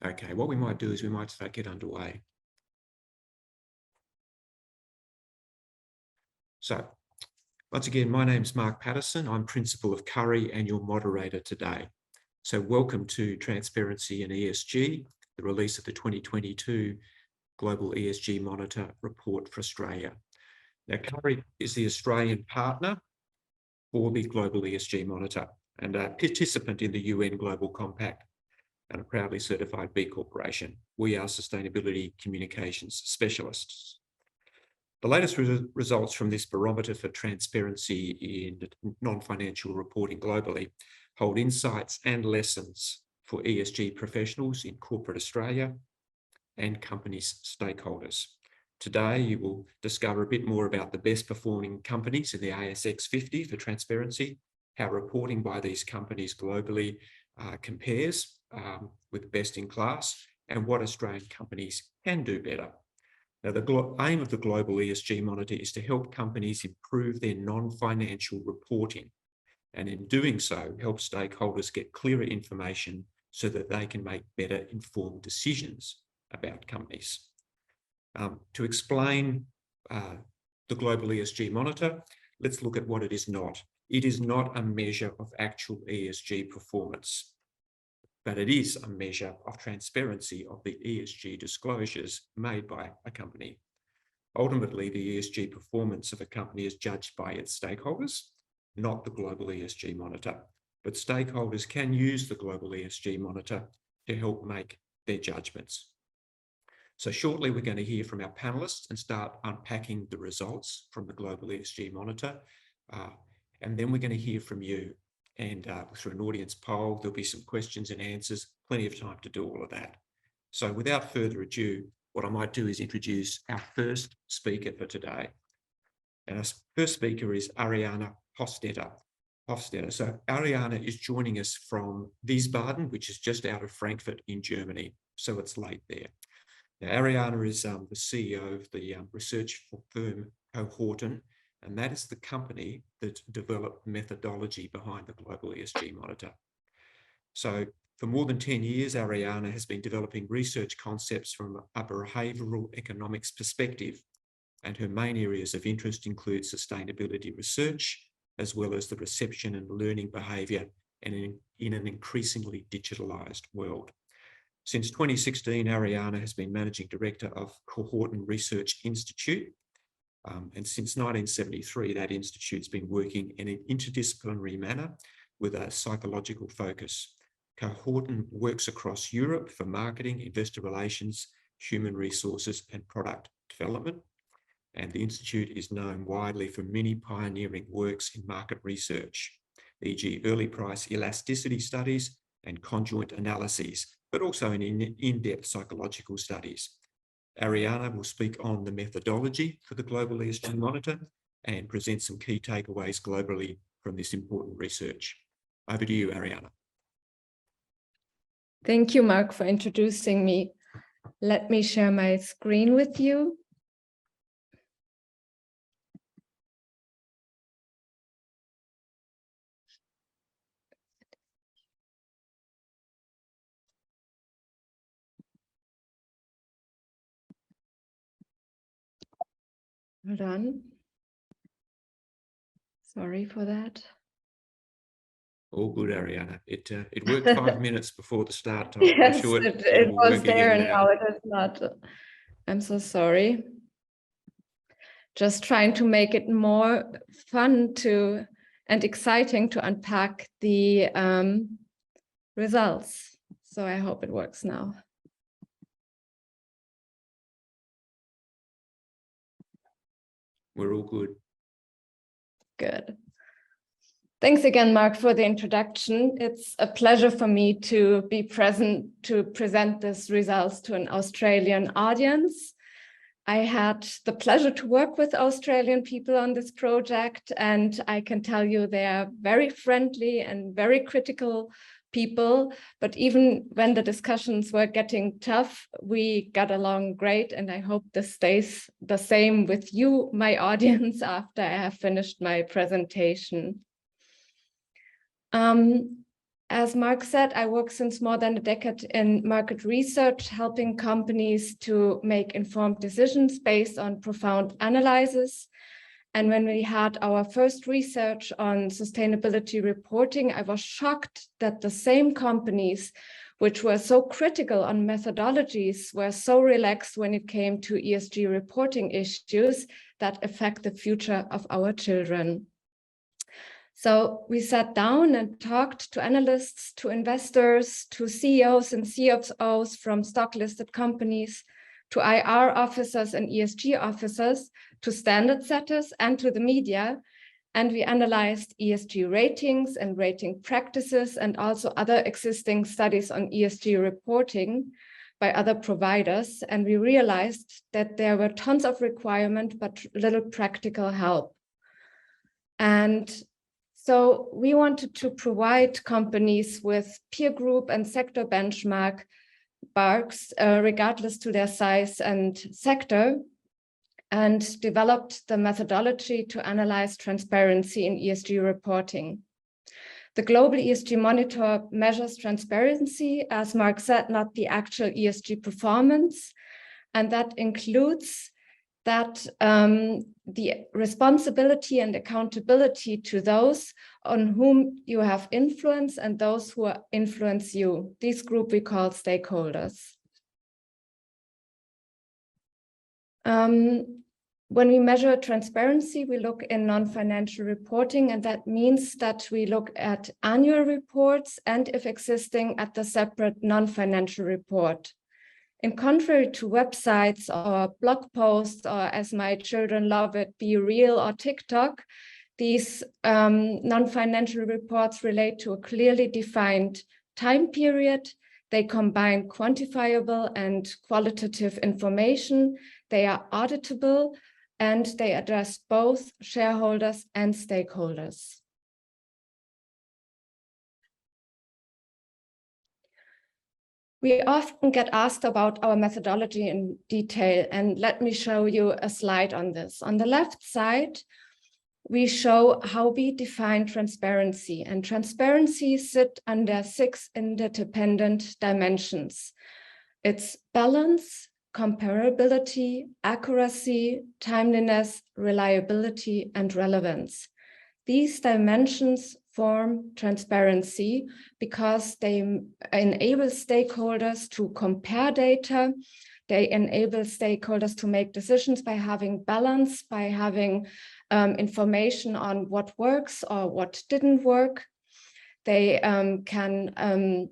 Okay, what we might do is we might start get underway. So, once again, my name's Mark Patterson. I'm Principal of Currie and your moderator today. So welcome to Transparency and ESG, the release of the 2022 Global ESG Monitor Report for Australia. Now, Currie is the Australian partner for the Global ESG Monitor and a participant in the UN Global Compact and a proudly certified B Corporation. We are sustainability communications specialists. The latest results from this barometer for transparency in non-financial reporting globally hold insights and lessons for ESG professionals in corporate Australia and companies' stakeholders. Today, you will discover a bit more about the best performing companies in the ASX 50 for transparency, how reporting by these companies globally compares with best in class, and what Australian companies can do better. Now, the aim of the Global ESG Monitor is to help companies improve their non-financial reporting, and in doing so, help stakeholders get clearer information so that they can make better informed decisions about companies. To explain the Global ESG Monitor, let's look at what it is not. It is not a measure of actual ESG performance, but it is a measure of transparency of the ESG disclosures made by a company. Ultimately, the ESG performance of a company is judged by its stakeholders, not the Global ESG Monitor, but stakeholders can use the Global ESG Monitor to help make their judgments. So shortly, we're going to hear from our panelists and start unpacking the results from the Global ESG Monitor. And then we're going to hear from you. And through an audience poll, there'll be some questions and answers, plenty of time to do all of that. So without further ado, what I might do is introduce our first speaker for today. And our first speaker is Ariane Hofstetter. So Ariane is joining us from Wiesbaden, which is just out of Frankfurt in Germany. So it's late there. Now, Ariane is the CEO of the research firm Cohorten, and that is the company that developed methodology behind the Global ESG Monitor. So for more than 10 years, Ariane has been developing research concepts from a behavioural economics perspective, and her main areas of interest include sustainability research, as well as the reception and learning behaviour in an increasingly digitalised world. Since 2016, Ariane has been Managing Director of Cohorten Research Institute, and since 1973, that institute's been working in an interdisciplinary manner with a psychological focus. Cohorten works across Europe for marketing, investor relations, human resources, and product development. And the institute is known widely for many pioneering works in market research, e.g. early price elasticity studies and conjoint analyses, but also in in-depth psychological studies. Ariane will speak on the methodology for the Global ESG Monitor and present some key takeaways globally from this important research. Over to you, Ariane. Thank you, Mark, for introducing me. Let me share my screen with you. Hold on. Sorry for that. All good, Ariane. It worked 5 minutes before the start time. Yes, I'm sure it was there and now it is not. I'm so sorry. Just trying to make it more fun and exciting to unpack the results. So I hope it works now. We're all good. Good. Thanks again, Mark, for the introduction. It's a pleasure for me to be present to present these results to an Australian audience. I had the pleasure to work with Australian people on this project, and I can tell you they are very friendly and very critical people. But even when the discussions were getting tough, we got along great, and I hope this stays the same with you, my audience, after I have finished my presentation. as Mark said, I work since more than a decade in market research, helping companies to make informed decisions based on profound analysis. And when we had our first research on sustainability reporting, I was shocked that the same companies which were so critical on methodologies were so relaxed when it came to ESG reporting issues that affect the future of our children. So we sat down and talked to analysts, to investors, to CEOs and CFOs from stock-listed companies, to IR officers and ESG officers, to standard setters and to the media. And we analyzed ESG ratings and rating practices and also other existing studies on ESG reporting by other providers. And we realized that there were tons of requirement, but little practical help. And so we wanted to provide companies with peer group and sector benchmarks, regardless to their size and sector, and developed the methodology to analyze transparency in ESG reporting. The Global ESG Monitor measures transparency, as Mark said, not the actual ESG performance, and that includes that the responsibility and accountability to those on whom you have influence and those who influence you. This group we call stakeholders. When we measure transparency, we look in non-financial reporting, and that means that we look at annual reports and, if existing, at the separate non-financial report. In contrary to websites or blog posts, or as my children love it, Be Real or TikTok, these non-financial reports relate to a clearly defined time period. They combine quantifiable and qualitative information. They are auditable, and they address both shareholders and stakeholders. We often get asked about our methodology in detail, and let me show you a slide on this. On the left side, we show how we define transparency, and transparency sits under 6 interdependent dimensions. It's balance, comparability, accuracy, timeliness, reliability, and relevance. These dimensions form transparency because they enable stakeholders to compare data. They enable stakeholders to make decisions by having balance, by having information on what works or what didn't work. They can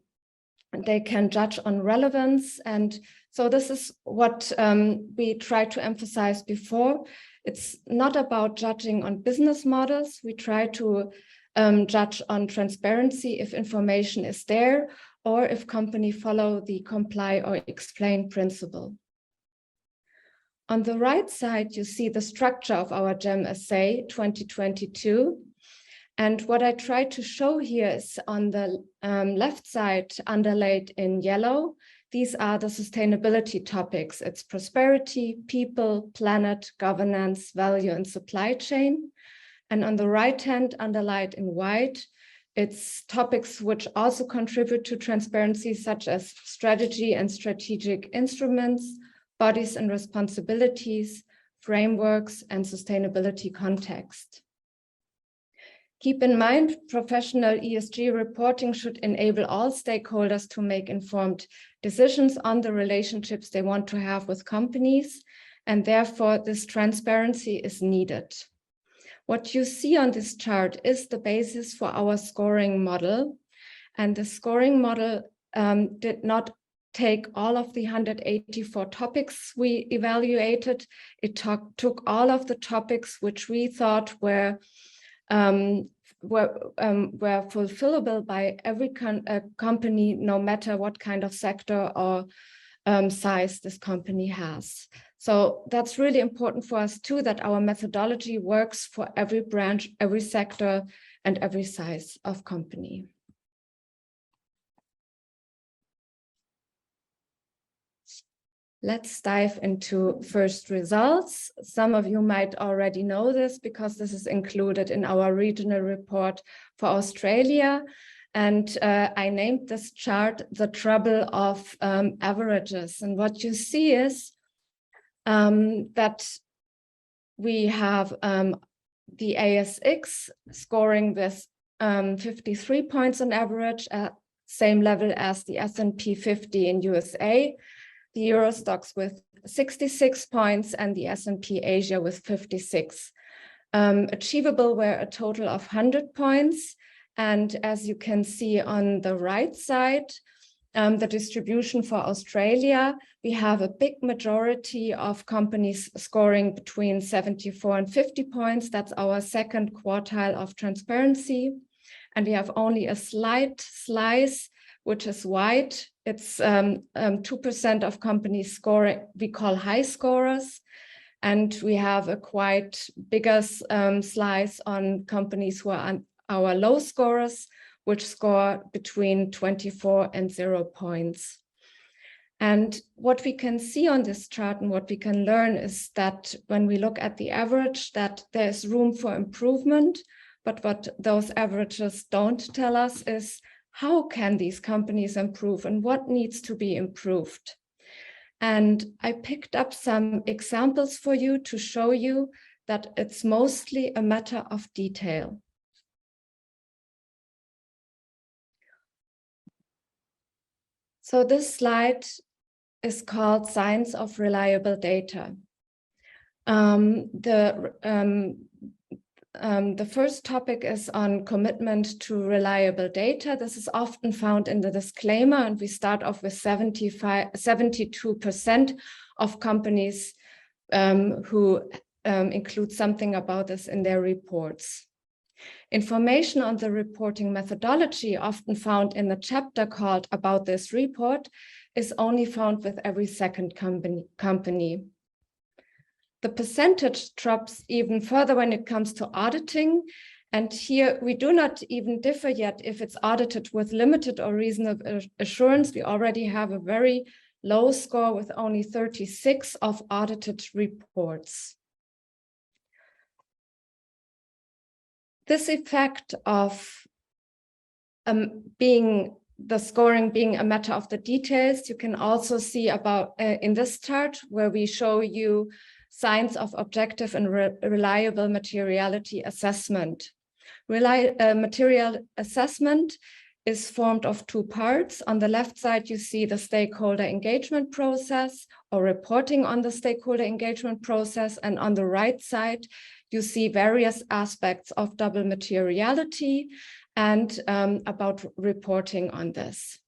judge on relevance. And so this is what we tried to emphasize before. It's not about judging on business models. We try to judge on transparency if information is there, or if companies follow the comply or explain principle. On the right side, you see the structure of our GEM Assay 2022. And what I try to show here is on the left side, underlaid in yellow, these are the sustainability topics. It's prosperity, people, planet, governance, value, and supply chain. And on the right hand, underlined in white, it's topics which also contribute to transparency, such as strategy and strategic instruments, bodies and responsibilities, frameworks, and sustainability context. Keep in mind, professional ESG reporting should enable all stakeholders to make informed decisions on the relationships they want to have with companies, and therefore this transparency is needed. What you see on this chart is the basis for our scoring model, and the scoring model did not take all of the 184 topics we evaluated. It took all of the topics which we thought were fulfillable by every company, no matter what kind of sector or size this company has. So that's really important for us too, that our methodology works for every branch, every sector, and every size of company. Let's dive into first results. Some of you might already know this because this is included in our regional report for Australia. And I named this chart the trouble of averages. And what you see is that we have the ASX scoring with 53 points on average, at same level as the S&P 50 in USA, the Euro Stoxx with 66 points, and the S&P Asia with 56. Achievable were a total of 100 points. And as you can see on the right side, the distribution for Australia, we have a big majority of companies scoring between 74 and 50 points. That's our second quartile of transparency. And we have only a slight slice, which is white. It's 2% of companies scoring, we call high scorers. And we have a quite bigger slice on companies who are our low scorers, which score between 24 and 0 points. And what we can see on this chart and what we can learn is that when we look at the average, that there's room for improvement. But what those averages don't tell us is how can these companies improve and what needs to be improved. And I picked up some examples for you to show you that it's mostly a matter of detail. So this slide is called Science of Reliable Data. The first topic is on commitment to reliable data. This is often found in the disclaimer, and we start off with 72% of companies who include something about this in their reports. Information on the reporting methodology, often found in a chapter called About This Report, is only found with every second company. The percentage drops even further when it comes to auditing. And here we do not even differ yet if it's audited with limited or reasonable assurance. We already have a very low score with only 36 of audited reports. This effect of the scoring being a matter of the details, you can also see about in this chart where we show you signs of objective and reliable materiality assessment. Material assessment is formed of two parts. On the left side, you see the stakeholder engagement process or reporting on the stakeholder engagement process. And on the right side, you see various aspects of double materiality and about reporting on this.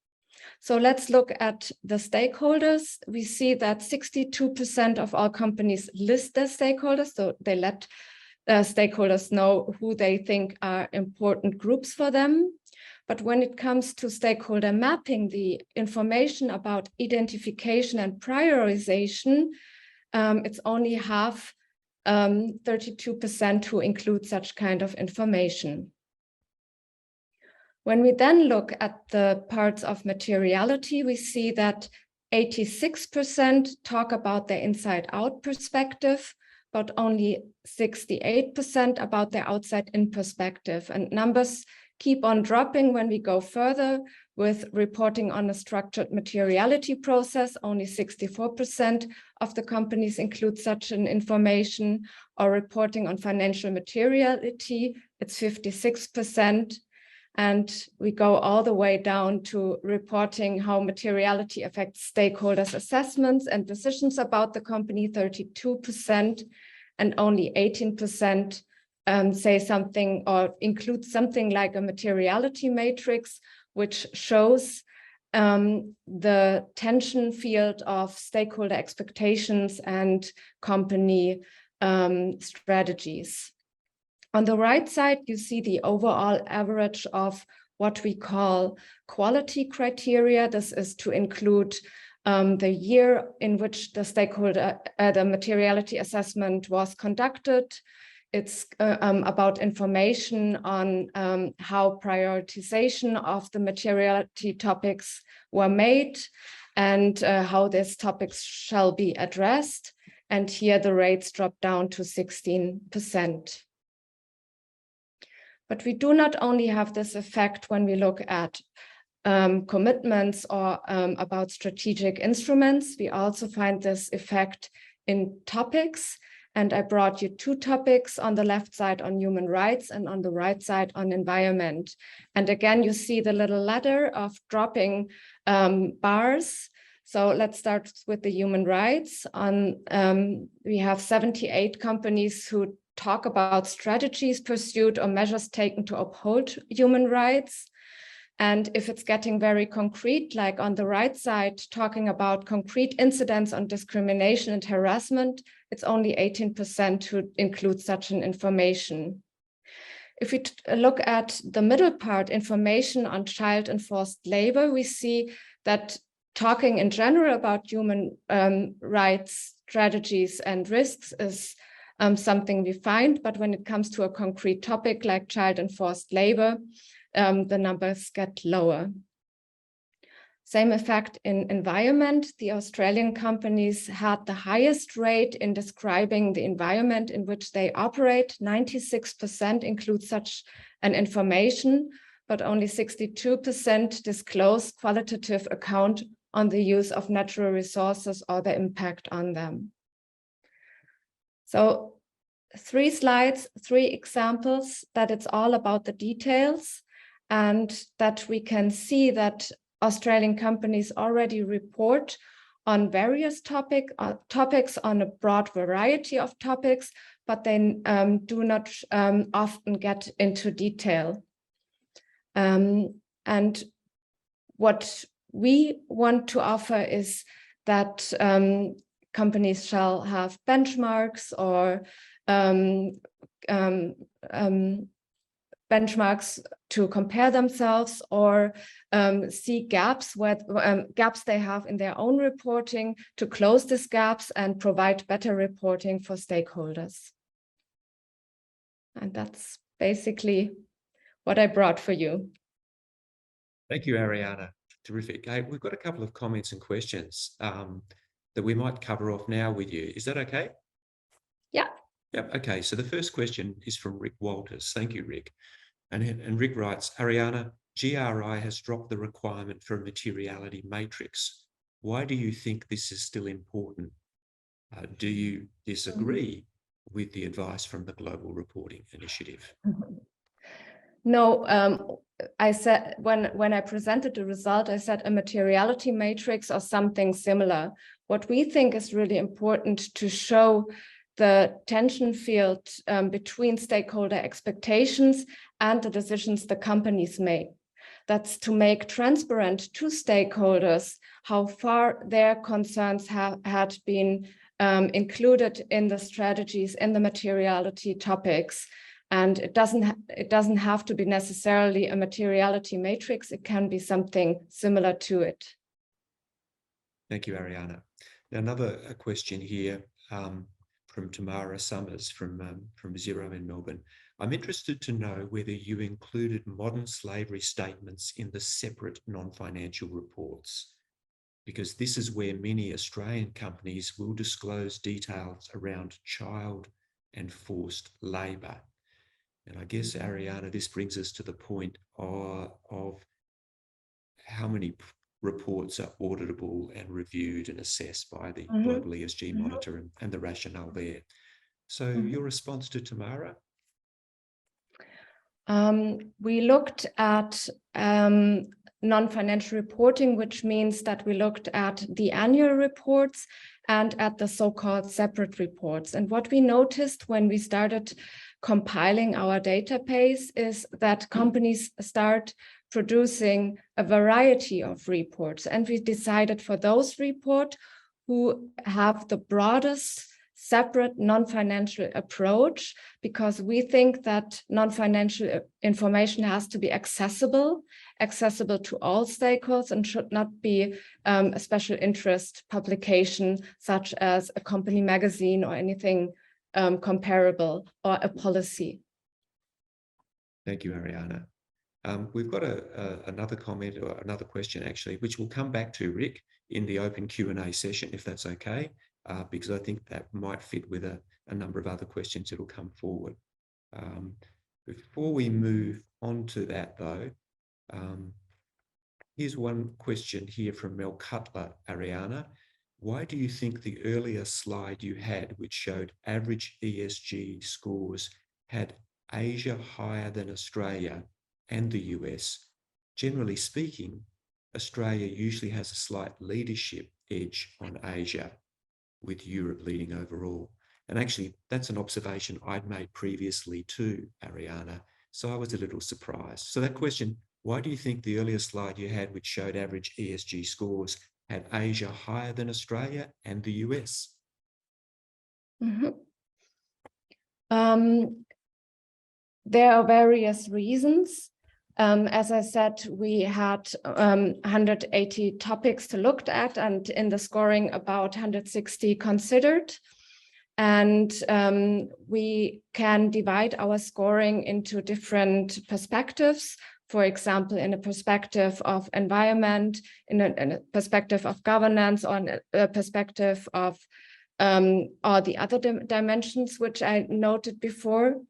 So let's look at the stakeholders. We see that 62% of all companies list their stakeholders. So they let stakeholders know who they think are important groups for them. But when it comes to stakeholder mapping, the information about identification and prioritization, it's only half, 32% who include such kind of information. When we then look at the parts of materiality, we see that 86% talk about their inside-out perspective, but only 68% about their outside-in perspective. And numbers keep on dropping when we go further with reporting on a structured materiality process. Only 64% of the companies include such an information, or reporting on financial materiality, it's 56%. And we go all the way down to reporting how materiality affects stakeholders' assessments and decisions about the company, 32%, and only 18% say something or include something like a materiality matrix, which shows the tension field of stakeholder expectations and company strategies. On the right side, you see the overall average of what we call quality criteria. This is to include the year in which the the materiality assessment was conducted. It's about information on how prioritization of the materiality topics were made and how these topics shall be addressed. And here the rates drop down to 16%. But we do not only have this effect when we look at commitments or about strategic instruments, we also find this effect in topics. And I brought you two topics on the left side on human rights and on the right side on environment. And again, you see the little ladder of dropping bars. So let's start with the human rights. We have 78 companies who talk about strategies pursued or measures taken to uphold human rights. And if it's getting very concrete, like on the right side, talking about concrete incidents on discrimination and harassment, it's only 18% who include such an information. If we look at the middle part, information on child and forced labor, we see that talking in general about human rights strategies and risks is something we find, but when it comes to a concrete topic like child and forced labor, the numbers get lower. Same effect in environment. The Australian companies had the highest rate in describing the environment in which they operate. 96% include such an information, but only 62% disclose qualitative account on the use of natural resources or the impact on them. So 3 slides, 3 examples that it's all about the details, and that we can see that Australian companies already report on various topics on a broad variety of topics, but they do not often get into detail. And what we want to offer is that companies shall have benchmarks or benchmarks to compare themselves, or see gaps where gaps they have in their own reporting to close these gaps and provide better reporting for stakeholders. And that's basically what I brought for you. Thank you, Ariana. Terrific. Hey, we've got a couple of comments and questions that we might cover off now with you. Is that okay? Yeah. Yep. Okay. So the first question is from Rick Walters. Thank you, Rick. And Rick writes, Ariana, GRI has dropped the requirement for a materiality matrix. Why do you think this is still important? Do you disagree with the advice from the Global Reporting Initiative? No, I said when I presented the result, I said a materiality matrix or something similar. What we think is really important to show the tension field between stakeholder expectations and the decisions the companies make. That's to make transparent to stakeholders how far their concerns had been included in the strategies, in the materiality topics. And it doesn't have to be necessarily a materiality matrix. It can be something similar to it. Thank you, Ariana. Now, another question here from Tamara Summers from Zero in Melbourne. I'm interested to know whether you included modern slavery statements in the separate non-financial reports, because this is where many Australian companies will disclose details around child and forced labour. And I guess, Ariana, this brings us to the point of how many reports are auditable and reviewed and assessed by the Global ESG Monitor and the rationale there. So your response to Tamara? We looked at non-financial reporting, which means that we looked at the annual reports and at the so-called separate reports. And what we noticed when we started compiling our database is that companies start producing a variety of reports. And we decided for those reports who have the broadest separate non-financial approach, because we think that non-financial information has to be accessible to all stakeholders, and should not be a special interest publication such as a company magazine or anything comparable, or a policy. Thank you, Ariana. We've got another comment or another question, actually, which we'll come back to, Rick, in the open Q&A session, if that's okay, because I think that might fit with a number of other questions that will come forward. Before we move on to that, though, here's one question here from Mel Cutler, Ariana. Why do you think the earlier slide you had, which showed average ESG scores, had Asia higher than Australia and the US? Generally speaking, Australia usually has a slight leadership edge on Asia, with Europe leading overall. And actually, that's an observation I'd made previously too, Ariana. So I was a little surprised. So that question, why do you think the earlier slide you had, which showed average ESG scores, had Asia higher than Australia and the US? There are various reasons. As I said, we had 180 topics to look at, and in the scoring, about 160 considered. And we can divide our scoring into different perspectives. For example, in a perspective of environment, in a perspective of governance, or in a perspective of all the other dimensions which I noted before.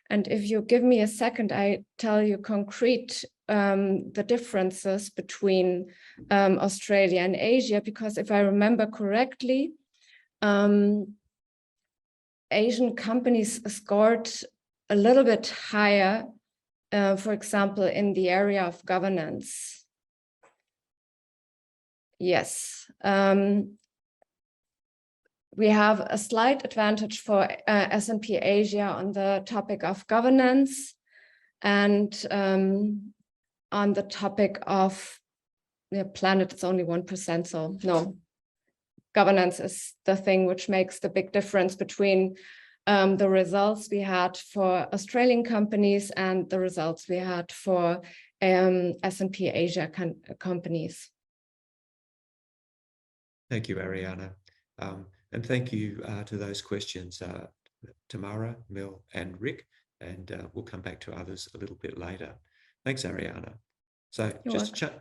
And if you give me a second, I tell you concrete the differences between Australia and Asia, because if I remember correctly, Asian companies scored a little bit higher, for example, in the area of governance. Yes. We have a slight advantage for S&P Asia on the topic of governance, and on the topic of the planet, it's only 1%. So no, governance is the thing which makes the big difference between the results we had for Australian companies and the results we had for S&P Asia companies. Thank you, Ariana. And thank you to those questions, Tamara, Mel, and Rick, and we'll come back to others a little bit later. Thanks, Ariana. So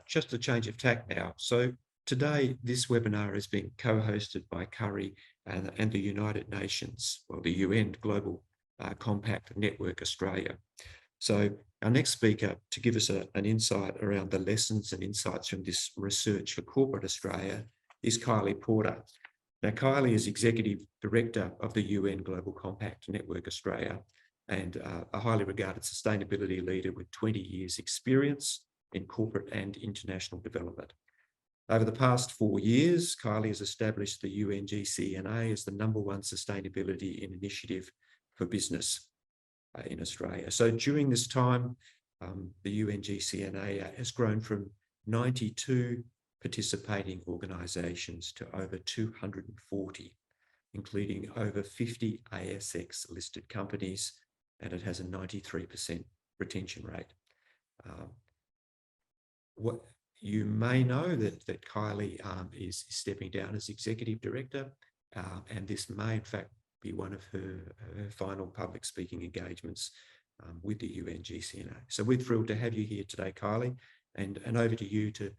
just a change of tack now. So today, this webinar is being co-hosted by Currie and the United Nations, well, the UN Global Compact Network Australia. So our next speaker to give us an insight around the lessons and insights from this research for corporate Australia is Kylie Porter. Now, Kylie is Executive Director of the UN Global Compact Network Australia and a highly regarded sustainability leader with 20 years experience in corporate and international development. Over the past 4 years, Kylie has established the UNGCNA as the #1 sustainability initiative for business in Australia. So during this time, the UNGCNA has grown from 92 participating organisations to over 240, including over 50 ASX listed companies, and it has a 93% retention rate. What you may know that Kylie is stepping down as Executive Director, and this may in fact be one of her final public speaking engagements with the UNGCNA. So we're thrilled to have you here today, Kylie, and over to you to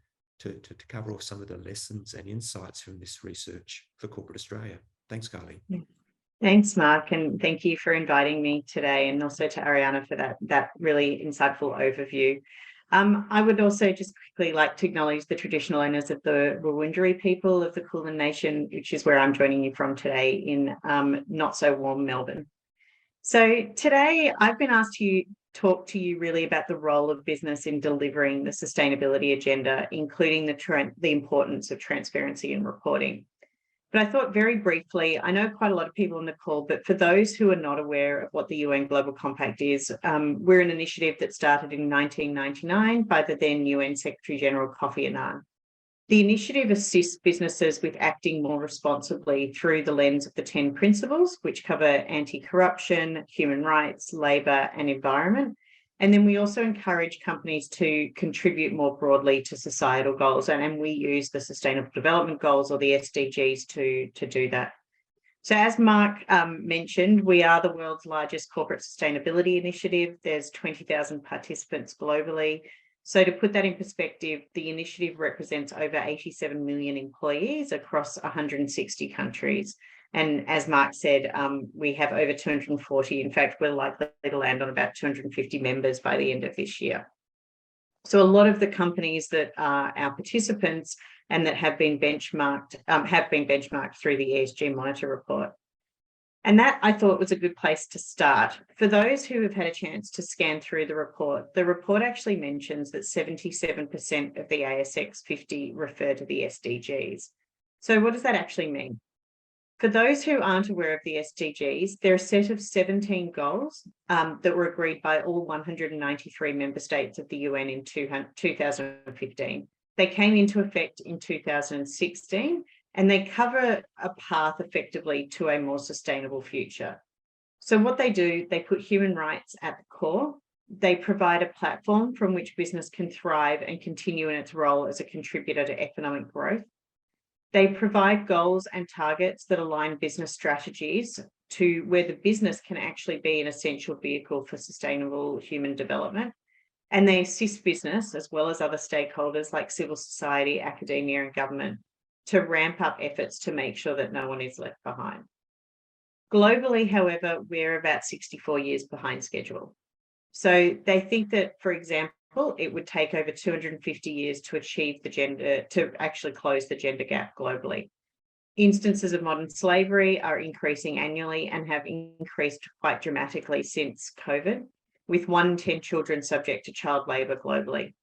cover off some of the lessons and insights from this research for corporate Australia. Thanks, Kylie. Thanks, Mark, and thank you for inviting me today, and also to Ariana for that really insightful overview. I would also just quickly like to acknowledge the traditional owners of the Wurundjeri people of the Kulin Nation, which is where I'm joining you from today in not so warm Melbourne. So today I've been asked to talk to you really about the role of business in delivering the sustainability agenda, including the importance of transparency and reporting. But I thought very briefly, I know quite a lot of people on the call, but for those who are not aware of what the UN Global Compact is, we're an initiative that started in 1999 by the then UN Secretary General Kofi Annan. The initiative assists businesses with acting more responsibly through the lens of the 10 principles, which cover anti-corruption, human rights, labour and environment. And then we also encourage companies to contribute more broadly to societal goals. And we use the Sustainable Development Goals, or the SDGs, to do that. So as Mark mentioned, we are the world's largest corporate sustainability initiative. There's 20,000 participants globally. So to put that in perspective, the initiative represents over 87 million employees across 160 countries. And as Mark said, we have over 240. In fact, we're likely to land on about 250 members by the end of this year. So a lot of the companies that are our participants and that have been benchmarked through the ESG Monitor report. And that, I thought, was a good place to start. For those who have had a chance to scan through the report actually mentions that 77% of the ASX 50 refer to the SDGs. So what does that actually mean? For those who aren't aware of the SDGs, they're a set of 17 goals that were agreed by all 193 member states of the UN in 2015. They came into effect in 2016, and they cover a path effectively to a more sustainable future. So what they do, they put human rights at the core. They provide a platform from which business can thrive and continue in its role as a contributor to economic growth. They provide goals and targets that align business strategies to where the business can actually be an essential vehicle for sustainable human development. And they assist business, as well as other stakeholders like civil society, academia, and government, to ramp up efforts to make sure that no one is left behind. Globally, however, we're about 64 years behind schedule. So they think that, for example, it would take over 250 years to achieve to actually close the gender gap globally. Instances of modern slavery are increasing annually and have increased quite dramatically since COVID, with 1 in 10 children subject to child labour globally.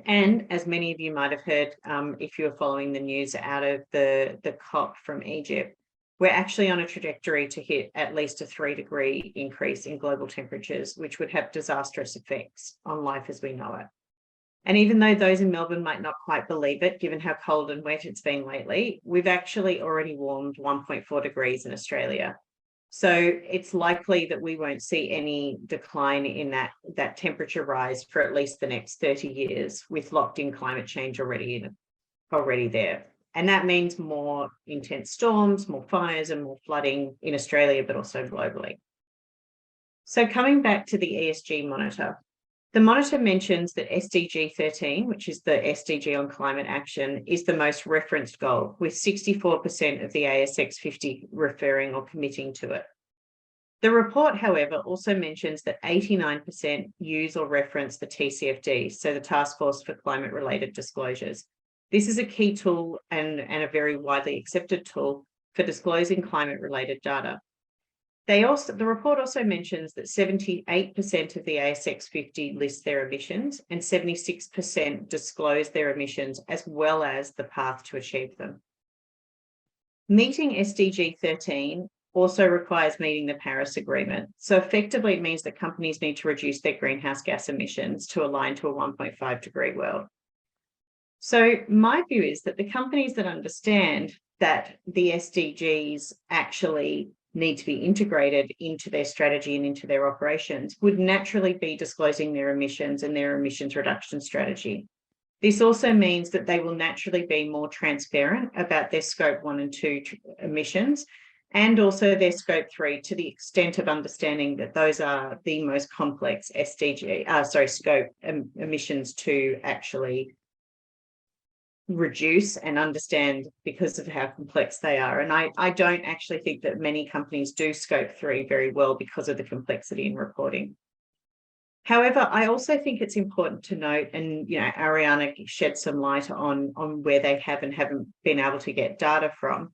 And as many of you might have heard, if you were following the news out of the COP from Egypt, we're actually on a trajectory to hit at least a 3-degree increase in global temperatures, which would have disastrous effects on life as we know it. And even though those in Melbourne might not quite believe it, given how cold and wet it's been lately, we've actually already warmed 1.4 degrees in Australia. So it's likely that we won't see any decline in that temperature rise for at least the next 30 years, with locked-in climate change already there. And that means more intense storms, more fires, and more flooding in Australia, but also globally. So coming back to the ESG Monitor, the Monitor mentions that SDG 13, which is the SDG on climate action, is the most referenced goal, with 64% of the ASX 50 referring or committing to it. The report, however, also mentions that 89% use or reference the TCFD, so the Task Force for Climate-Related Disclosures. This is a key tool and a very widely accepted tool for disclosing climate-related data. The report also mentions that 78% of the ASX 50 list their emissions and 76% disclose their emissions as well as the path to achieve them. Meeting SDG 13 also requires meeting the Paris Agreement. So effectively, it means that companies need to reduce their greenhouse gas emissions to align to a 1.5-degree world. So my view is that the companies that understand that the SDGs actually need to be integrated into their strategy and into their operations would naturally be disclosing their emissions and their emissions reduction strategy. This also means that they will naturally be more transparent about their scope 1 and 2 emissions, and also their scope 3, to the extent of understanding that those are the most complex scope emissions to actually reduce and understand because of how complex they are. And I don't actually think that many companies do scope 3 very well because of the complexity in reporting. However, I also think it's important to note, and Ariana shed some light on where they have and haven't been able to get data from,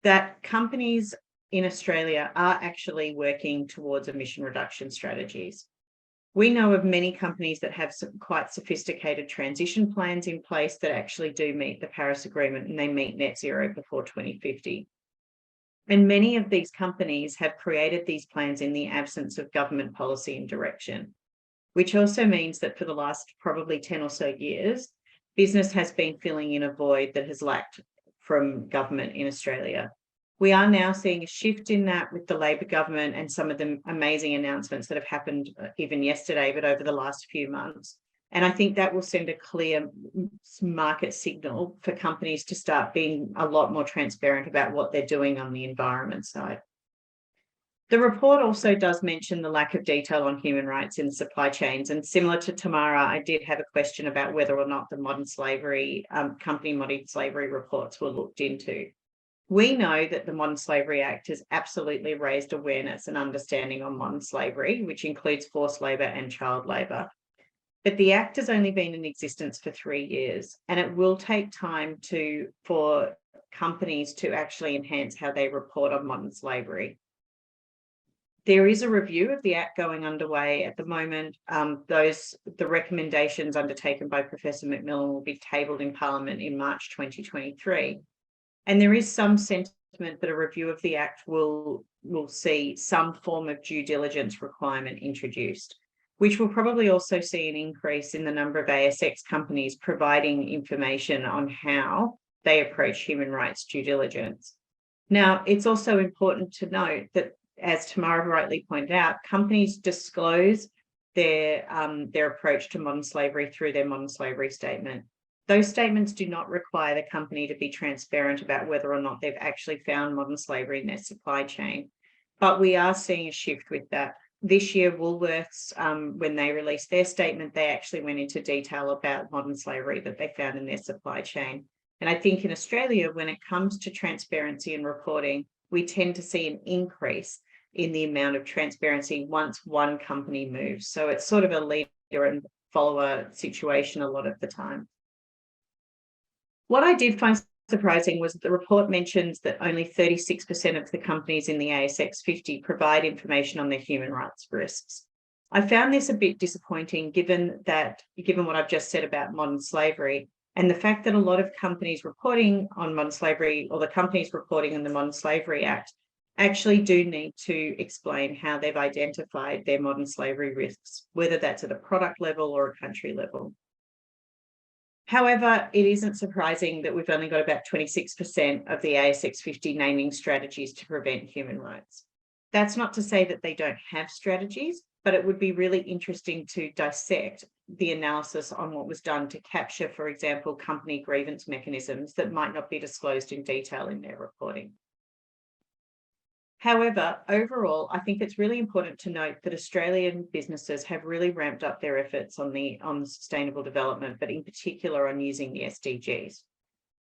that companies in Australia are actually working towards emission reduction strategies. We know of many companies that have some quite sophisticated transition plans in place that actually do meet the Paris Agreement, and they meet net zero before 2050. And many of these companies have created these plans in the absence of government policy and direction, which also means that for the last probably 10 or so years, business has been filling in a void that has lacked from government in Australia. We are now seeing a shift in that with the Labor government and some of the amazing announcements that have happened even yesterday, but over the last few months. And I think that will send a clear market signal for companies to start being a lot more transparent about what they're doing on the environment side. The report also does mention the lack of detail on human rights in the supply chains. And similar to Tamara, I did have a question about whether or not the modern slavery, company modern slavery reports were looked into. We know that the Modern Slavery Act has absolutely raised awareness and understanding on modern slavery, which includes forced labour and child labour. But the Act has only been in existence for 3 years, and it will take time for companies to actually enhance how they report on modern slavery. There is a review of the Act going underway at the moment. The recommendations undertaken by Professor McMillan will be tabled in Parliament in March 2023. And there is some sentiment that a review of the Act will see some form of due diligence requirement introduced, which will probably also see an increase in the number of ASX companies providing information on how they approach human rights due diligence. Now, it's also important to note that, as Tamara rightly pointed out, companies disclose their approach to modern slavery through their modern slavery statement. Those statements do not require the company to be transparent about whether or not they've actually found modern slavery in their supply chain. But we are seeing a shift with that. This year, Woolworths, when they released their statement, they actually went into detail about modern slavery that they found in their supply chain. And I think in Australia, when it comes to transparency and reporting, we tend to see an increase in the amount of transparency once one company moves. So it's sort of a leader and follower situation a lot of the time. What I did find surprising was that the report mentions that only 36% of the companies in the ASX 50 provide information on their human rights risks. I found this a bit disappointing given what I've just said about modern slavery and the fact that a lot of companies reporting on modern slavery, or the companies reporting in the Modern Slavery Act, actually do need to explain how they've identified their modern slavery risks, whether that's at a product level or a country level. However, it isn't surprising that we've only got about 26% of the ASX 50 naming strategies to prevent human rights. That's not to say that they don't have strategies, but it would be really interesting to dissect the analysis on what was done to capture, for example, company grievance mechanisms that might not be disclosed in detail in their reporting. However, overall, I think it's really important to note that Australian businesses have really ramped up their efforts on sustainable development, but in particular on using the SDGs.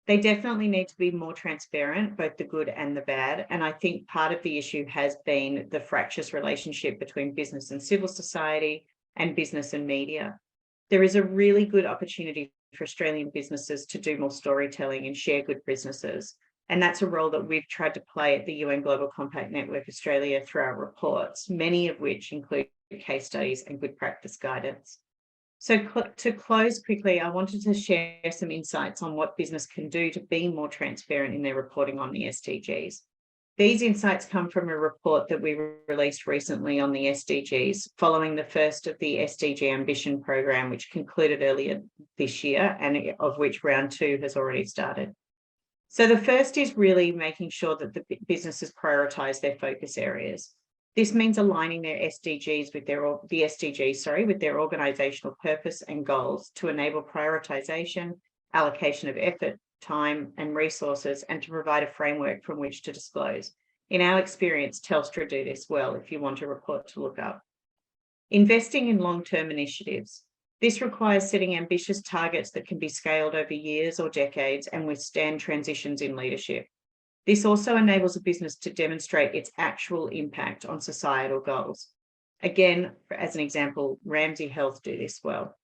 They definitely need to be more transparent, both the good and the bad. And I think part of the issue has been the fractious relationship between business and civil society and business and media. There is a really good opportunity for Australian businesses to do more storytelling and share good businesses. And that's a role that we've tried to play at the UN Global Compact Network Australia through our reports, many of which include case studies and good practice guidance. So to close quickly, I wanted to share some insights on what business can do to be more transparent in their reporting on the SDGs. These insights come from a report that we released recently on the SDGs, following the first of the SDG Ambition program, which concluded earlier this year, and of which round 2 has already started. So the first is really making sure that the businesses prioritise their focus areas. This means aligning their SDGs with their organisational purpose and goals to enable prioritisation, allocation of effort, time and resources, and to provide a framework from which to disclose. In our experience, Telstra do this well if you want a report to look up. Investing in long-term initiatives. This requires setting ambitious targets that can be scaled over years or decades and withstand transitions in leadership. This also enables a business to demonstrate its actual impact on societal goals. Again, as an example, Ramsay Health do this well.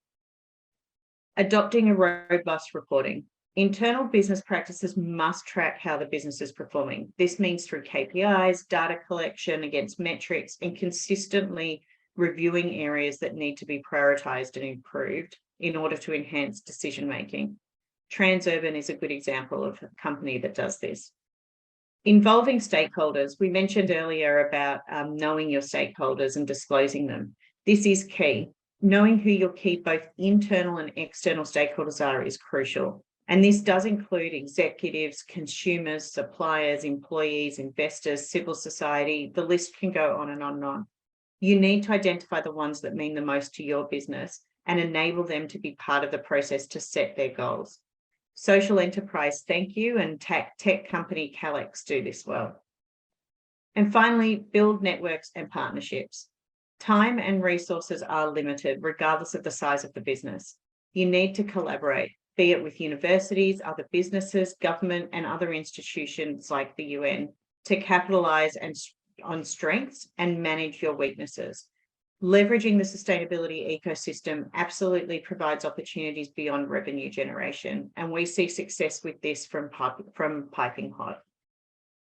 Adopting a robust reporting. Internal business practices must track how the business is performing. This means through KPIs, data collection against metrics, and consistently reviewing areas that need to be prioritised and improved in order to enhance decision-making. Transurban is a good example of a company that does this. Involving stakeholders. We mentioned earlier about knowing your stakeholders and disclosing them. This is key. Knowing who your key both internal and external stakeholders are is crucial. And this does include executives, consumers, suppliers, employees, investors, civil society. The list can go on and on and on. You need to identify the ones that mean the most to your business and enable them to be part of the process to set their goals. Social enterprise, thank you, and tech company Calix do this well. And finally, build networks and partnerships. Time and resources are limited regardless of the size of the business. You need to collaborate. be it with universities, other businesses, government, and other institutions like the UN, to capitalize on strengths and manage your weaknesses. Leveraging the sustainability ecosystem absolutely provides opportunities beyond revenue generation, and we see success with this from piping hot.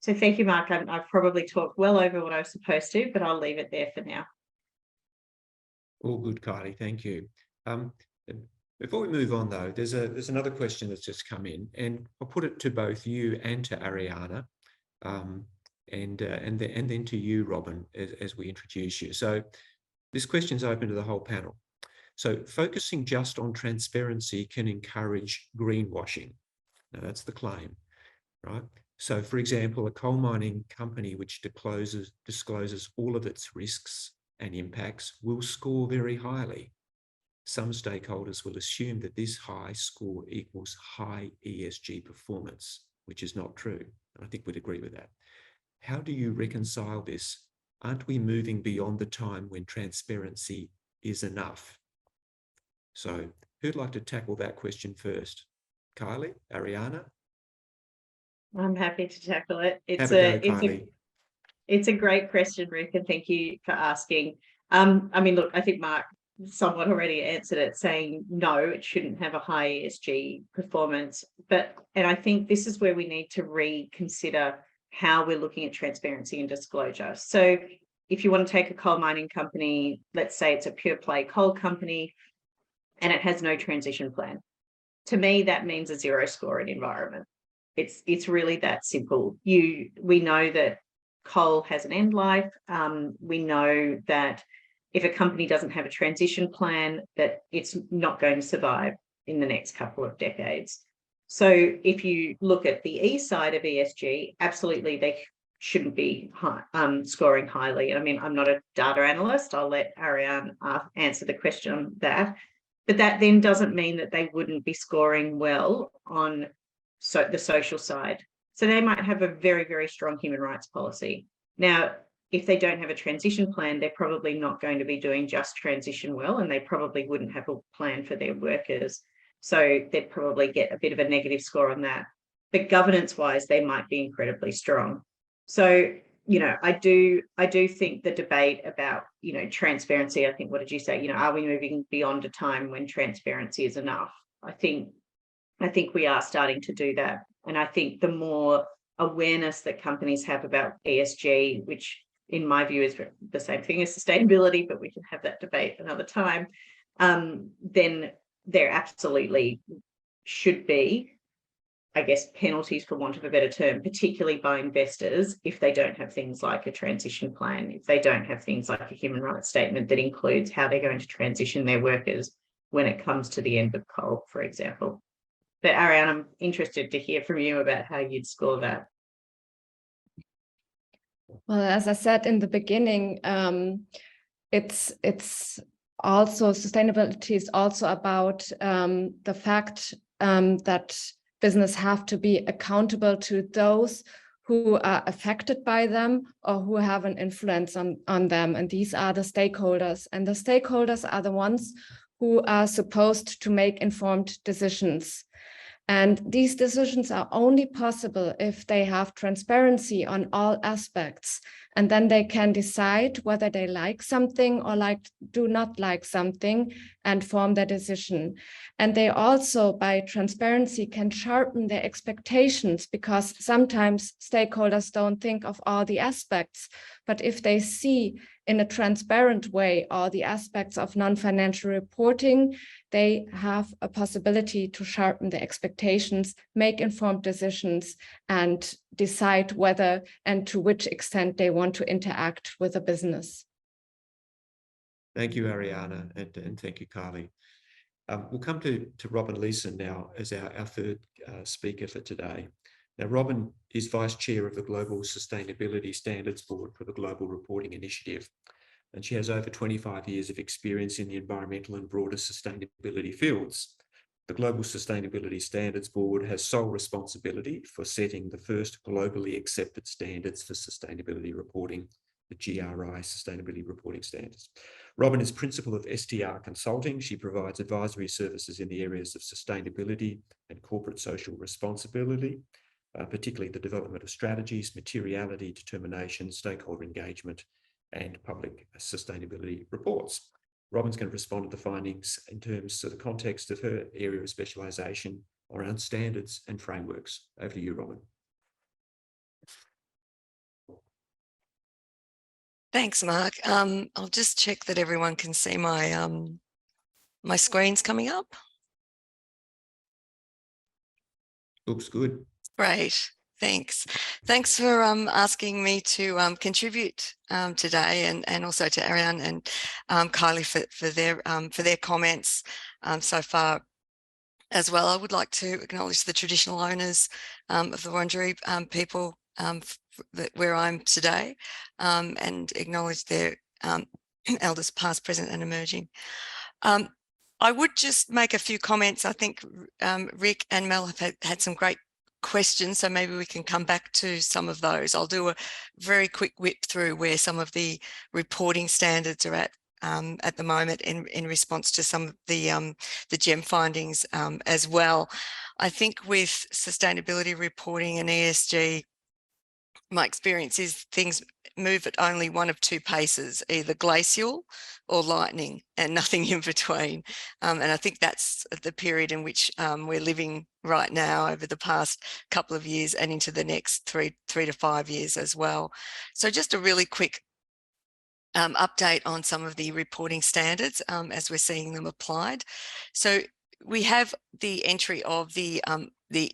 So thank you, Mark. I've probably talked well over what I was supposed to, but I'll leave it there for now. All good, Kylie. Thank you. Before we move on, though, there's another question that's just come in, and I'll put it to both you and to Ariana, and then to you, Robin, as we introduce you. So this question's open to the whole panel. So focusing just on transparency can encourage greenwashing. Now that's the claim, right? So, for example, a coal mining company which discloses all of its risks and impacts will score very highly. Some stakeholders will assume that this high score equals high ESG performance, which is not true. And I think we'd agree with that. How do you reconcile this? Aren't we moving beyond the time when transparency is enough? So who'd like to tackle that question first? Kylie, Ariana? I'm happy to tackle it. Have a go, Kylie. It's a great question, Rick, and thank you for asking. I mean, look, I think Mark somewhat already answered it, saying no, it shouldn't have a high ESG performance. And I think this is where we need to reconsider how we're looking at transparency and disclosure. So if you want to take a coal mining company, let's say it's a pure play coal company, and it has no transition plan. To me, that means a 0 score in environment. It's really that simple. We know that coal has an end life. We know that if a company doesn't have a transition plan, that it's not going to survive in the next couple of decades. So if you look at the E side of ESG, absolutely they shouldn't be scoring highly. I mean, I'm not a data analyst. I'll let Ariane answer the question on that. But that then doesn't mean that they wouldn't be scoring well on the social side. So they might have a very, very strong human rights policy. Now, if they don't have a transition plan, they're probably not going to be doing just transition well, and they probably wouldn't have a plan for their workers. So they'd probably get a bit of a negative score on that. But governance-wise, they might be incredibly strong. So, I do think the debate about, transparency, I think, what did you say? Are we moving beyond a time when transparency is enough? I think we are starting to do that. And I think the more awareness that companies have about ESG, which in my view is the same thing as sustainability, but we can have that debate another time, then there absolutely should be, I guess, penalties, for want of a better term, particularly by investors, if they don't have things like a transition plan, if they don't have things like a human rights statement that includes how they're going to transition their workers when it comes to the end of coal, for example. But Ariane, I'm interested to hear from you about how you'd score that. Well, as I said in the beginning, it's also, sustainability is also about the fact that business have to be accountable to those who are affected by them or who have an influence on them. And these are the stakeholders. And the stakeholders are the ones who are supposed to make informed decisions. And these decisions are only possible if they have transparency on all aspects. And then they can decide whether they like something or do not like something and form their decision. And they also, by transparency, can sharpen their expectations, because sometimes stakeholders don't think of all the aspects. But if they see in a transparent way all the aspects of non-financial reporting, they have a possibility to sharpen their expectations, make informed decisions, and decide whether and to which extent they want to interact with a business. Thank you, Ariana, and thank you, Kylie. We'll come to Robin Leeson now as our third speaker for today. Now, Robin is Vice Chair of the Global Sustainability Standards Board for the Global Reporting Initiative, and she has over 25 years of experience in the environmental and broader sustainability fields. The Global Sustainability Standards Board has sole responsibility for setting the first globally accepted standards for sustainability reporting the GRI Sustainability Reporting Standards. Robin is Principal of STR Consulting. She provides advisory services in the areas of sustainability and corporate social responsibility, particularly the development of strategies, materiality, determination, stakeholder engagement, and public sustainability reports. Robin's going to respond to the findings in terms of the context of her area of specialisation around standards and frameworks. Over to you, Robin. Thanks, Mark. I'll just check that everyone can see my my screens coming up. Looks good. Great. Thanks. Thanks for asking me to contribute today, and also to Ariane and Kylie for their comments so far as well. I would like to acknowledge the traditional owners of the Wurundjeri people where I'm today, and acknowledge their elders past, present and emerging. I would just make a few comments. I think Rick and Mel have had some great questions, so maybe we can come back to some of those. I'll do a very quick whip through where some of the reporting standards are at the moment in response to some of the GEM findings as well. I think with sustainability reporting and ESG, my experience is things move at only one of two paces, either glacial or lightning, and nothing in between. And I think that's the period in which we're living right now over the past couple of years and into the next three to 5 years as well. So just a really quick update on some of the reporting standards as we're seeing them applied. So we have the entry of the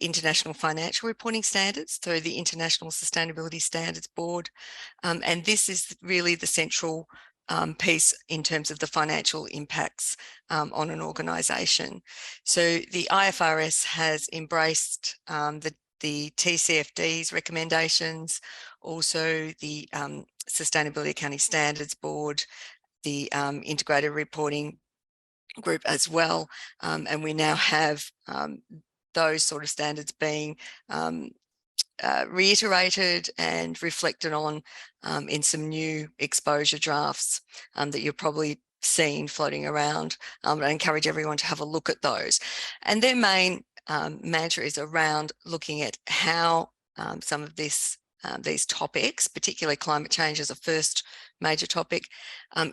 International Financial Reporting Standards through the International Sustainability Standards Board. And this is really the central piece in terms of the financial impacts on an organisation. So the IFRS has embraced the TCFD's recommendations, also the Sustainability Accounting Standards Board, the Integrated Reporting Group as well, and we now have those sort of standards being reiterated and reflected on in some new exposure drafts that you've probably seen floating around. I encourage everyone to have a look at those. And their main mantra is around looking at how some of these topics, particularly climate change as a first major topic,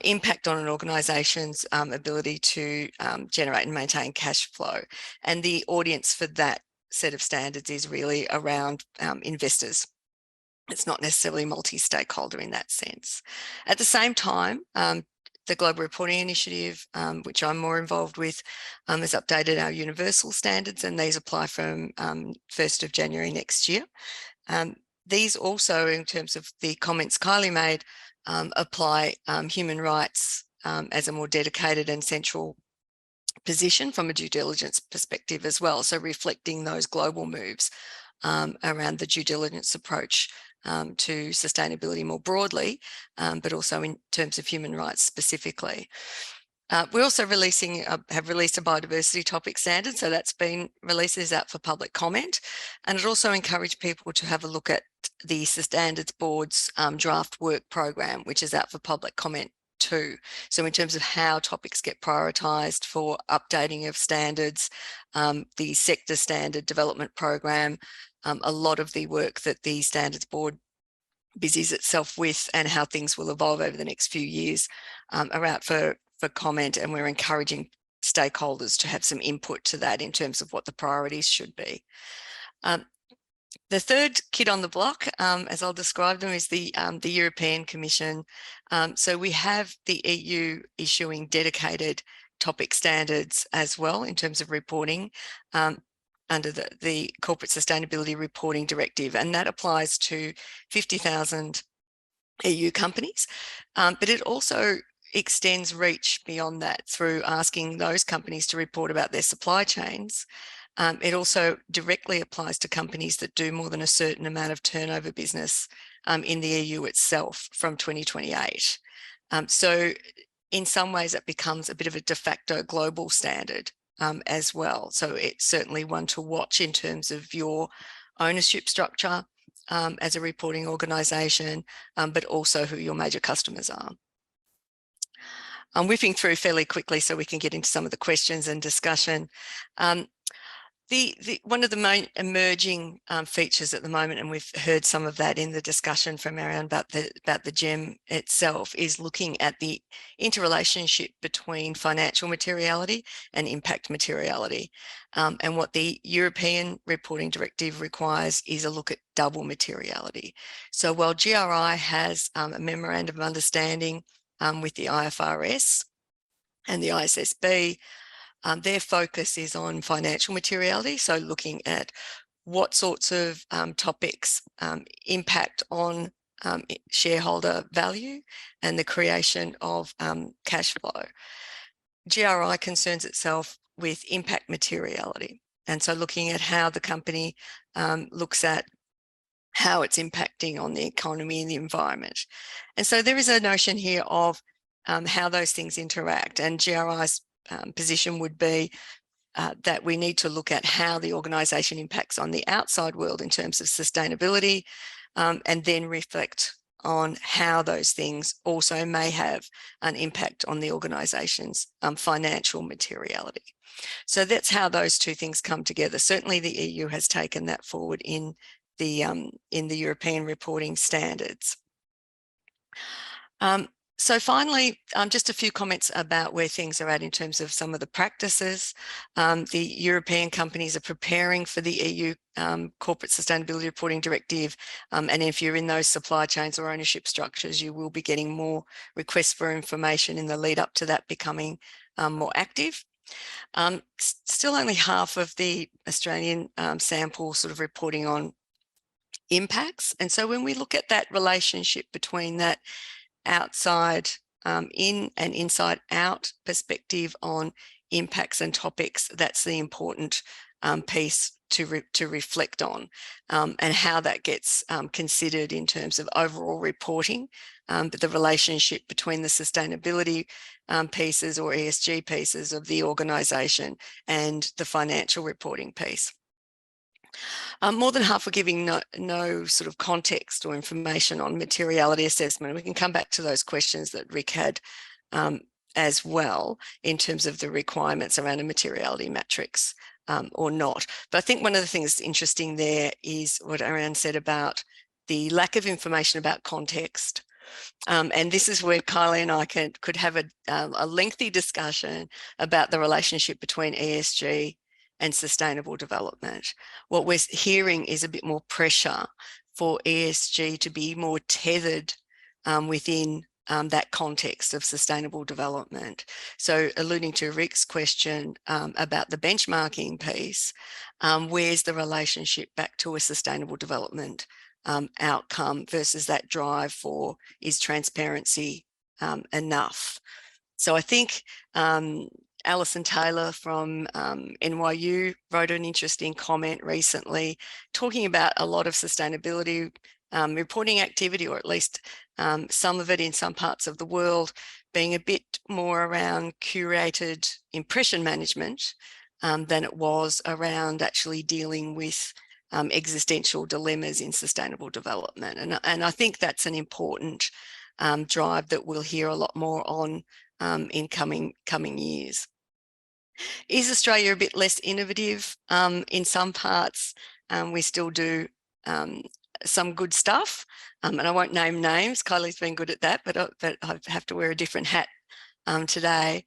impact on an organisation's ability to generate and maintain cash flow. And the audience for that set of standards is really around investors. It's not necessarily multi-stakeholder in that sense. At the same time, the Global Reporting Initiative, which I'm more involved with, has updated our universal standards, and these apply from 1st of January next year. These also, in terms of the comments Kylie made, apply human rights as a more dedicated and central position from a due diligence perspective as well. So reflecting those global moves around the due diligence approach to sustainability more broadly, but also in terms of human rights specifically. We're also have released a biodiversity topic standard, so that's been released, is out for public comment, and it also encouraged people to have a look at the Standards Board's draft work program, which is out for public comment too. So in terms of how topics get prioritised for updating of standards, the sector standard development program, a lot of the work that the Standards Board busies itself with and how things will evolve over the next few years are out for comment, and we're encouraging stakeholders to have some input to that in terms of what the priorities should be. The third kid on the block, as I'll describe them, is the European Commission. So we have the EU issuing dedicated topic standards as well in terms of reporting under the Corporate Sustainability Reporting Directive, and that applies to 50,000 EU companies, but it also extends reach beyond that through asking those companies to report about their supply chains. It also directly applies to companies that do more than a certain amount of turnover business in the EU itself from 2028. So in some ways it becomes a bit of a de facto global standard as well. So it's certainly one to watch in terms of your ownership structure as a reporting organisation, but also who your major customers are. I'm whipping through fairly quickly so we can get into some of the questions and discussion. One of the main emerging features at the moment, and we've heard some of that in the discussion from Ariane about the GEM itself, is looking at the interrelationship between financial materiality and impact materiality. And what the European Reporting Directive requires is a look at double materiality. So while GRI has a memorandum of understanding with the IFRS and the ISSB, their focus is on financial materiality, so looking at what sorts of topics impact on shareholder value and the creation of cash flow. GRI concerns itself with impact materiality, and so looking at how the company looks at how it's impacting on the economy and the environment. And so there is a notion here of how those things interact, and GRI's position would be that we need to look at how the organisation impacts on the outside world in terms of sustainability, and then reflect on how those things also may have an impact on the organisation's financial materiality. So that's how those two things come together. Certainly the EU has taken that forward in the European reporting standards. So finally, just a few comments about where things are at in terms of some of the practices. The European companies are preparing for the EU Corporate Sustainability Reporting Directive. And if you're in those supply chains or ownership structures, you will be getting more requests for information in the lead up to that becoming more active. Still only half of the Australian sample sort of reporting on impacts. And so when we look at that relationship between that outside in and inside out perspective on impacts and topics, that's the important piece to reflect on, and how that gets considered in terms of overall reporting, but the relationship between the sustainability pieces or ESG pieces of the organisation and the financial reporting piece. More than half were giving no sort of context or information on materiality assessment. We can come back to those questions that Rick had as well in terms of the requirements around a materiality matrix or not. But I think one of the things that's interesting there is what Ariane said about the lack of information about context. And this is where Kylie and I could have a lengthy discussion about the relationship between ESG and sustainable development. What we're hearing is a bit more pressure for ESG to be more tethered within that context of sustainable development. So alluding to Rick's question about the benchmarking piece, where's the relationship back to a sustainable development outcome versus that drive for, is transparency enough? So I think Alison Taylor from NYU wrote an interesting comment recently talking about a lot of sustainability reporting activity, or at least some of it in some parts of the world, being a bit more around curated impression management than it was around actually dealing with existential dilemmas in sustainable development. And I think that's an important drive that we'll hear a lot more on in coming years. Is Australia a bit less innovative? In some parts, we still do some good stuff, and I won't name names. Kylie's been good at that, but I have to wear a different hat today.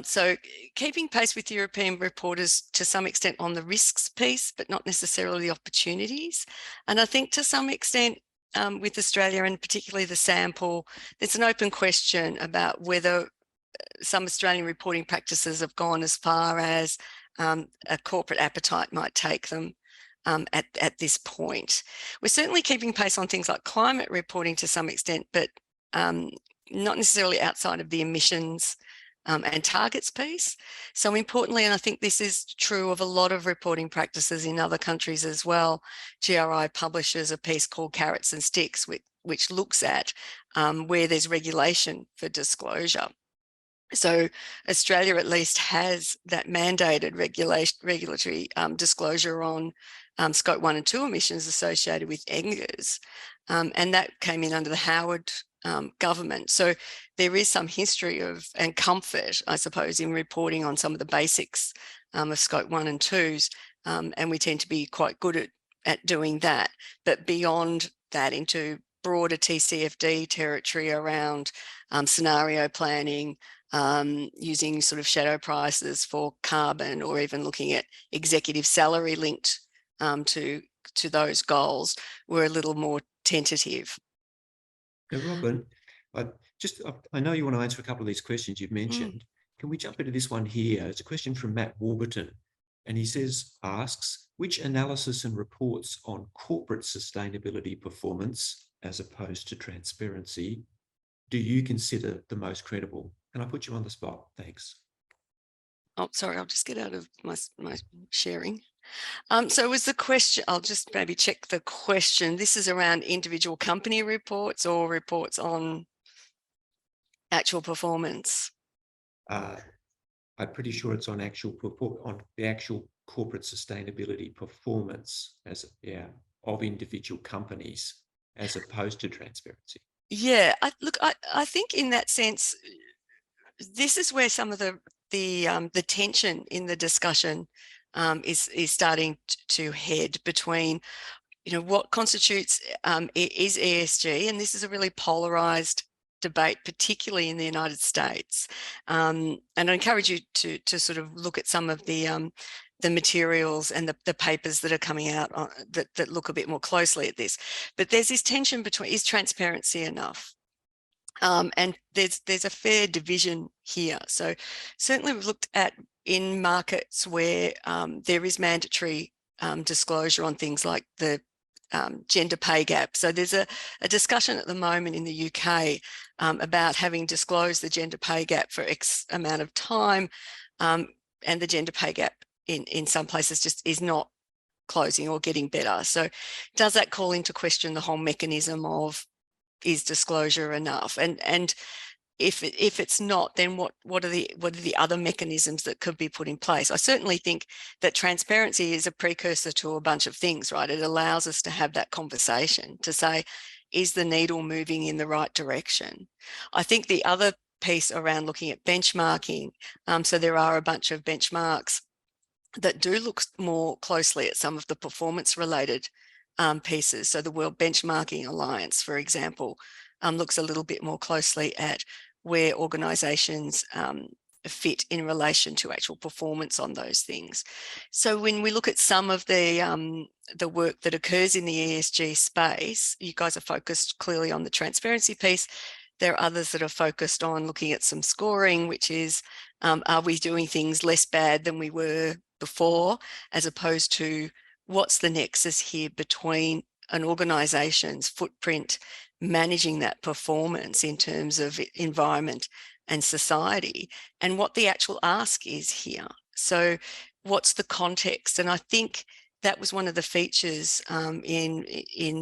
So keeping pace with European reporters to some extent on the risks piece, but not necessarily the opportunities. And I think to some extent with Australia, and particularly the sample, there's an open question about whether some Australian reporting practices have gone as far as a corporate appetite might take them at this point. We're certainly keeping pace on things like climate reporting to some extent, but not necessarily outside of the emissions and targets piece. So importantly, and I think this is true of a lot of reporting practices in other countries as well, GRI publishes a piece called Carrots and Sticks, which looks at where there's regulation for disclosure. So Australia at least has that mandated regulatory disclosure on scope 1 and 2 emissions associated with ENGers. And that came in under the Howard government. So there is some history of and comfort, I suppose, in reporting on some of the basics of scope 1 and 2s. And we tend to be quite good at doing that. But beyond that, into broader TCFD territory around scenario planning, using sort of shadow prices for carbon, or even looking at executive salary linked to those goals, we're a little more tentative. Now, Robin, I know you want to answer a couple of these questions you've mentioned. Can we jump into this one here? It's a question from Matt Warburton, and he asks, which analysis and reports on corporate sustainability performance, as opposed to transparency, do you consider the most credible? And I put you on the spot. Thanks. Oh, sorry, I'll just get out of my sharing. So was the question, I'll just maybe check the question. This is around individual company reports or reports on actual performance? I'm pretty sure it's on the actual corporate sustainability performance of individual companies, as opposed to transparency. Yeah, I think in that sense, this is where some of the tension in the discussion is starting to head between, what constitutes is ESG, and this is a really polarized debate, particularly in the United States. And I encourage you to sort of look at some of the materials and the papers that are coming out that look a bit more closely at this. But there's this tension between, is transparency enough? And there's a fair division here. So certainly we've looked at in markets where there is mandatory disclosure on things like the gender pay gap. So there's a discussion at the moment in the UK about having disclosed the gender pay gap for X amount of time, and the gender pay gap in some places just is not closing or getting better. So does that call into question the whole mechanism of, is disclosure enough? And if it's not, then what are the other mechanisms that could be put in place? I certainly think that transparency is a precursor to a bunch of things, right? It allows us to have that conversation to say, is the needle moving in the right direction? I think the other piece around looking at benchmarking, so there are a bunch of benchmarks that do look more closely at some of the performance related pieces. So the World Benchmarking Alliance, for example, looks a little bit more closely at where organisations fit in relation to actual performance on those things. So when we look at some of the work that occurs in the ESG space, you guys are focused clearly on the transparency piece. There are others that are focused on looking at some scoring, which is, are we doing things less bad than we were before, as opposed to what's the nexus here between an organisation's footprint, managing that performance in terms of environment and society, and what the actual ask is here. So what's the context? And I think that was one of the features in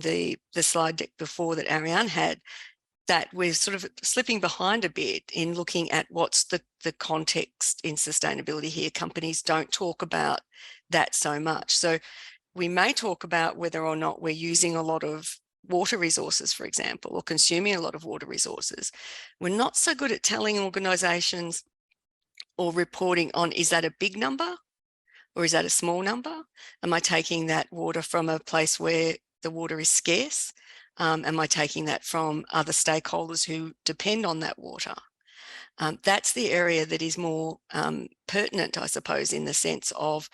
the slide deck before that Ariane had, that we're sort of slipping behind a bit in looking at what's the context in sustainability here. Companies don't talk about that so much. So we may talk about whether or not we're using a lot of water resources, for example, or consuming a lot of water resources. We're not so good at telling organisations or reporting on, is that a big number or is that a small number? Am I taking that water from a place where the water is scarce? Am I taking that from other stakeholders who depend on that water? That's the area that is more pertinent, I suppose, in the sense of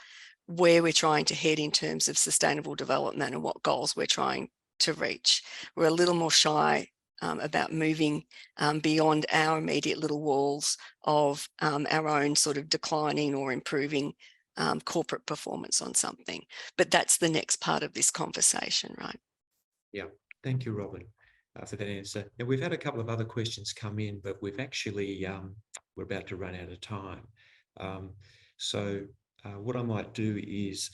where we're trying to head in terms of sustainable development and what goals we're trying to reach. We're a little more shy about moving beyond our immediate little walls of our own sort of declining or improving corporate performance on something. But that's the next part of this conversation, right? Yeah, thank you, Robin, for that answer. Now, we've had a couple of other questions come in, but we've actually, we're about to run out of time. So what I might do is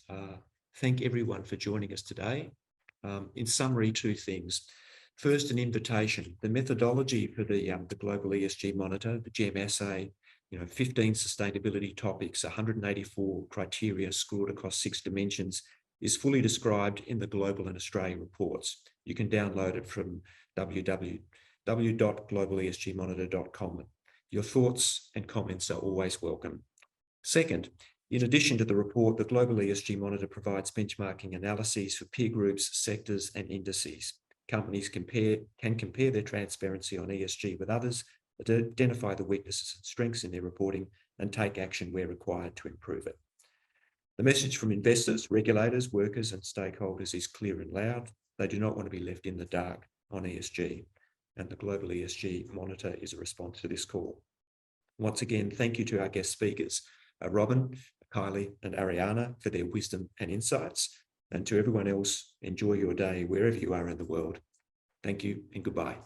thank everyone for joining us today. In summary, two things. First, an invitation. The methodology for the Global ESG Monitor, the GEM assay, 15 sustainability topics, 184 criteria scored across 6 dimensions, is fully described in the Global and Australian reports. You can download it from www.globalesgmonitor.com. Your thoughts and comments are always welcome. Second, in addition to the report, the Global ESG Monitor provides benchmarking analyses for peer groups, sectors, and indices. Companies can compare their transparency on ESG with others, identify the weaknesses and strengths in their reporting, and take action where required to improve it. The message from investors, regulators, workers, and stakeholders is clear and loud. They do not want to be left in the dark on ESG, and the Global ESG Monitor is a response to this call. Once again, thank you to our guest speakers, Robin, Kylie, and Ariana, for their wisdom and insights. And to everyone else, enjoy your day wherever you are in the world. Thank you and goodbye.